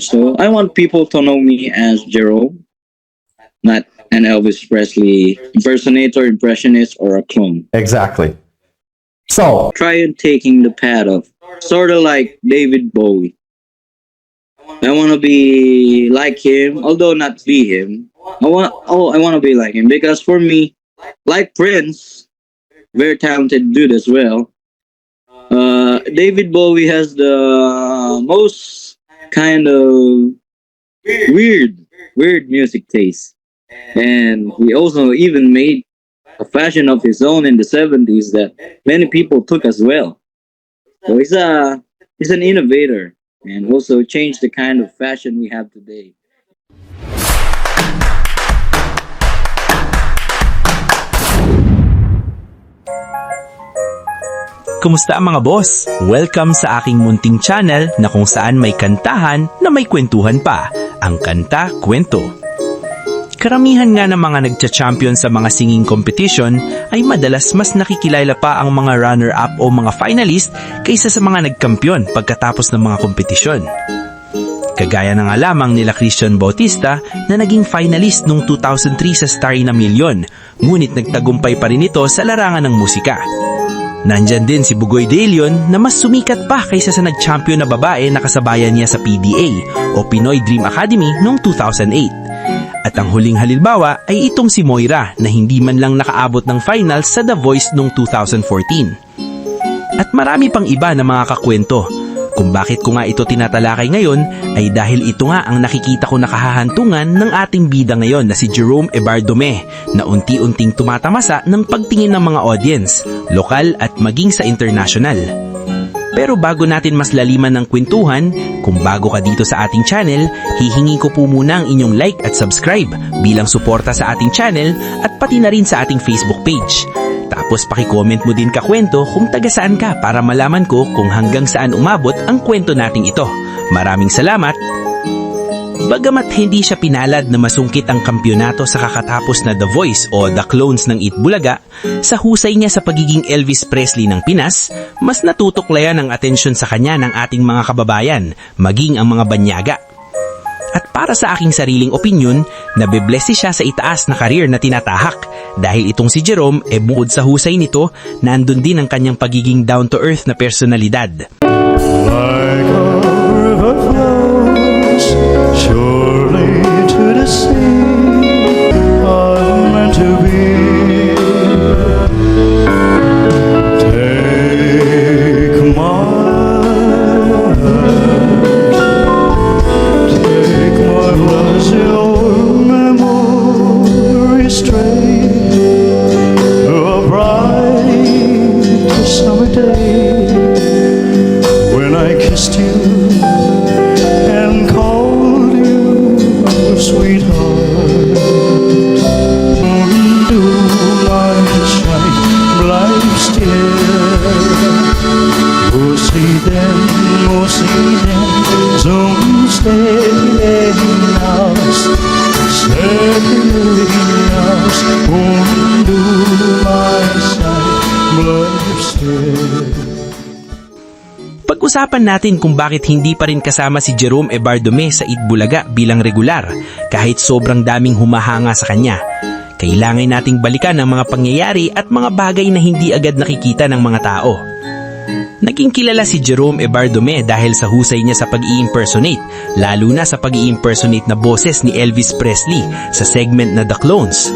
So I want people to know me as Jerome, not an Elvis Presley impersonator, impressionist, or a clone. Exactly. So, Try and taking the path of sort of like David Bowie. I want to be like him, although not be him. I want to be like him because for me, like Prince, very talented dude as well. David Bowie has the most kind of weird music taste, and he also even made a fashion of his own in the 70s that many people took as well. So he's an innovator and also changed the kind of fashion we have today. Kumusta ang mga boss? Welcome sa aking munting channel na kung saan may kantahan na may kwentuhan pa, ang Kanta Kwento. Karamihan nga ng mga nagcha-champion sa mga singing competition ay madalas mas nakikilala pa ang mga runner-up o mga finalist kaysa sa mga nagkampiyon pagkatapos ng mga kompetisyon. Kagaya na nga lamang nila Christian Bautista na naging finalist noong 2003 sa Starry na Milyon, ngunit nagtagumpay pa rin ito sa larangan ng musika. Nandyan din si Bugoy de Leon na mas sumikat pa kaysa sa nag-champion na babae na kasabayan niya sa PDA o Pinoy Dream Academy noong 2008. At ang huling halimbawa ay itong si Moira na hindi man lang nakaabot ng finals sa The Voice noong 2014. At marami pang iba na mga kakwento. Kung bakit ko nga ito tinatalakay ngayon ay dahil ito nga ang nakikita ko na kahahantungan ng ating bida ngayon na si Jerome Ebardome na unti-unting tumatamasa ng pagtingin ng mga audience, lokal at maging sa international. Pero bago natin mas laliman ng kwentuhan, kung bago ka dito sa ating channel, hihingi ko po muna ang inyong like at subscribe bilang suporta sa ating channel at pati na rin sa ating Facebook page. Tapos paki-comment mo din kakwento kung taga saan ka para malaman ko kung hanggang saan umabot ang kwento nating ito. Maraming salamat! Bagamat hindi siya pinalad na masungkit ang kampyonato sa kakatapos na The Voice o The Clones ng Itbulaga, sa husay niya sa pagiging Elvis Presley ng Pinas, mas natutuklayan ang atensyon sa kanya ng ating mga kababayan, maging ang mga banyaga. At para sa aking sariling opinyon, nabibless siya sa itaas na karir na tinatahak dahil itong si Jerome bukod sa husay nito, nandun din ang kanyang pagiging down-to-earth na personalidad. Like a river flows surely to the sea, I'm meant to be. Take my Pag-usapan natin kung bakit hindi pa rin kasama si Jerome Ebardome sa Itbulaga bilang regular kahit sobrang daming humahanga sa kanya. Kailangan nating balikan ang mga pangyayari at mga bagay na hindi agad nakikita ng mga tao. Naging kilala si Jerome Ebardome dahil sa husay niya sa pag-i-impersonate, lalo na sa pag-i-impersonate na boses ni Elvis Presley sa segment na The Clones.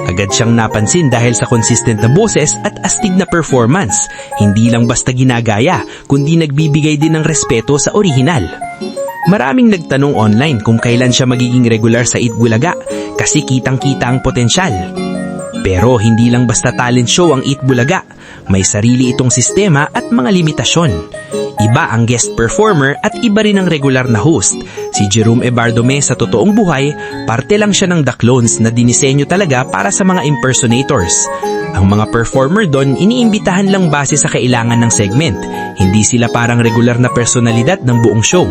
Agad siyang napansin dahil sa consistent na boses at astig na performance. Hindi lang basta ginagaya, kundi nagbibigay din ng respeto sa orihinal. Maraming nagtanong online kung kailan siya magiging regular sa Itbulaga kasi kitang-kita ang potensyal. Pero hindi lang basta talent show ang Itbulaga. May sarili itong sistema at mga limitasyon. Iba ang guest performer at iba rin ang regular na host. Si Jerome Ebardome sa totoong buhay, parte lang siya ng The Clones na dinisenyo talaga para sa mga impersonators. Ang mga performer doon iniimbitahan lang base sa kailangan ng segment. Hindi sila parang regular na personalidad ng buong show.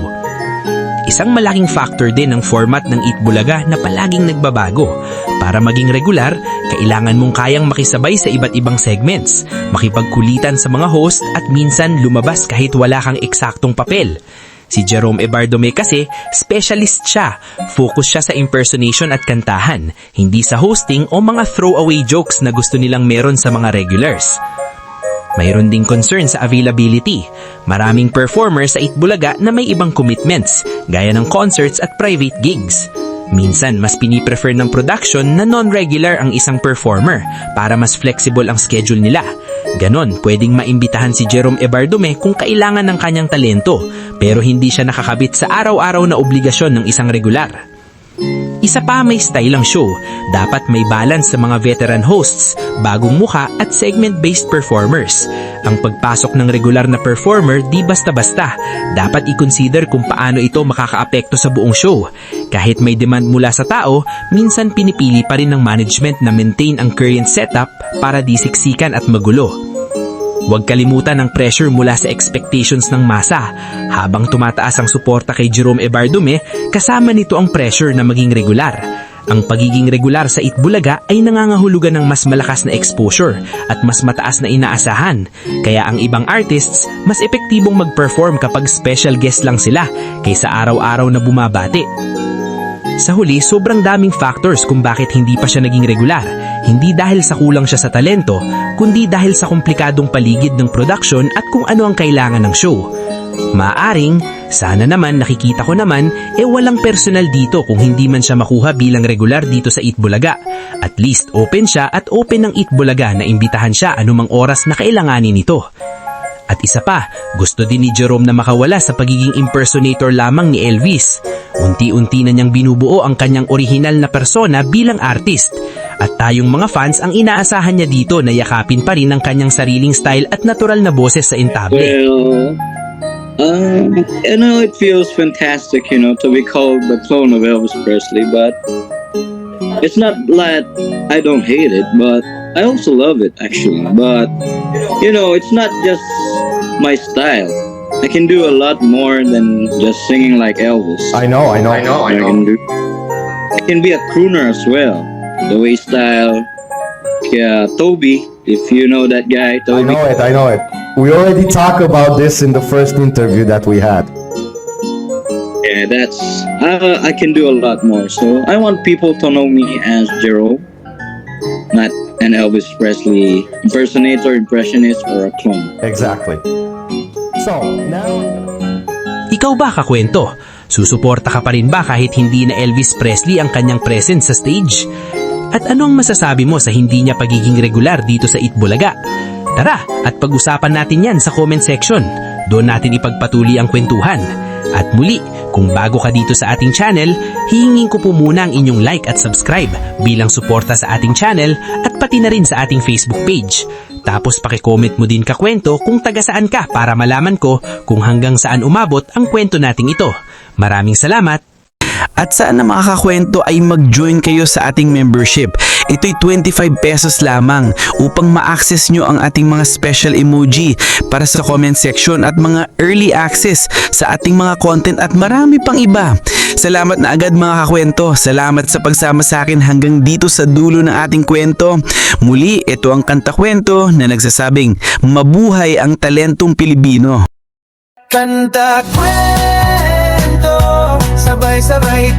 Isang malaking factor din ang format ng Itbulaga na palaging nagbabago. Para maging regular, kailangan mong kayang makisabay sa iba't ibang segments, makipagkulitan sa mga host at minsan lumabas kahit wala kang eksaktong papel. Si Jerome Ebardome kasi, specialist siya. Focus siya sa impersonation at kantahan, hindi sa hosting o mga throwaway jokes na gusto nilang meron sa mga regulars. Mayroon ding concern sa availability. Maraming performers sa Itbulaga na may ibang commitments, gaya ng concerts at private gigs. Minsan, mas piniprefer ng production na non-regular ang isang performer para mas flexible ang schedule nila. Ganon, pwedeng maimbitahan si Jerome Ebardome kung kailangan ng kanyang talento, pero hindi siya nakakabit sa araw-araw na obligasyon ng isang regular. Isa pa, may style ang show. Dapat may balance sa mga veteran hosts, bagong mukha at segment-based performers. Ang pagpasok ng regular na performer di basta-basta. Dapat i-consider kung paano ito makakaapekto sa buong show. Kahit may demand mula sa tao, minsan pinipili pa rin ng management na maintain ang current setup para di siksikan at magulo. Huwag kalimutan ang pressure mula sa expectations ng masa. Habang tumataas ang suporta kay Jerome Ebardome, kasama nito ang pressure na maging regular. Ang pagiging regular sa Itbulaga ay nangangahulugan ng mas malakas na exposure at mas mataas na inaasahan. Kaya ang ibang artists, mas epektibong mag-perform kapag special guest lang sila kaysa araw-araw na bumabati. Sa huli, sobrang daming factors kung bakit hindi pa siya naging regular. Hindi dahil sa kulang siya sa talento, kundi dahil sa komplikadong paligid ng production at kung ano ang kailangan ng show. Maaring, sana naman nakikita ko naman, walang personal dito kung hindi man siya makuha bilang regular dito sa Itbulaga. At least open siya at open ng Itbulaga na imbitahan siya anumang oras na kailanganin nito. At isa pa, gusto din ni Jerome na makawala sa pagiging impersonator lamang ni Elvis. Unti-unti na niyang binubuo ang kanyang orihinal na persona bilang artist. At tayong mga fans ang inaasahan niya dito na yakapin pa rin ang kanyang sariling style at natural na boses sa intable. Well, it feels fantastic, to be called the clone of Elvis Presley, but it's not that I don't hate it, but I also love it, actually. But, it's not just my style. I can do a lot more than just singing like Elvis. I know. I can be a crooner as well. The way style, Toby, if you know that guy, Toby. I know it. We already talked about this in the first interview that we had. Yeah, I can do a lot more. So I want people to know me as Jerome, not an Elvis Presley impersonator, impressionist, or a clone. Exactly. So, now... Ikaw ba, kakwento? Susuporta ka pa rin ba kahit hindi na Elvis Presley ang kanyang presence sa stage? At anong masasabi mo sa hindi niya pagiging regular dito sa Itbulaga? Tara, at pag-usapan natin yan sa comment section. Doon natin ipagpatuloy ang kwentuhan. At muli, kung bago ka dito sa ating channel, hihingin ko po muna ang inyong like at subscribe bilang suporta sa ating channel at pati na rin sa ating Facebook page. Tapos pakicomment mo din kakwento kung taga saan ka para malaman ko kung hanggang saan umabot ang kwento nating ito. Maraming salamat! At sana mga kakwento ay mag-join kayo sa ating membership. Ito'y 25 pesos lamang upang ma-access nyo ang ating mga special emoji para sa comment section at mga early access sa ating mga content at marami pang iba. Salamat na agad mga kakwento. Salamat sa pagsama sa akin hanggang dito sa dulo ng ating kwento. Muli, ito ang Kanta Kwento na nagsasabing mabuhay ang talentong Pilipino. Kanta kwento, sabay-sabay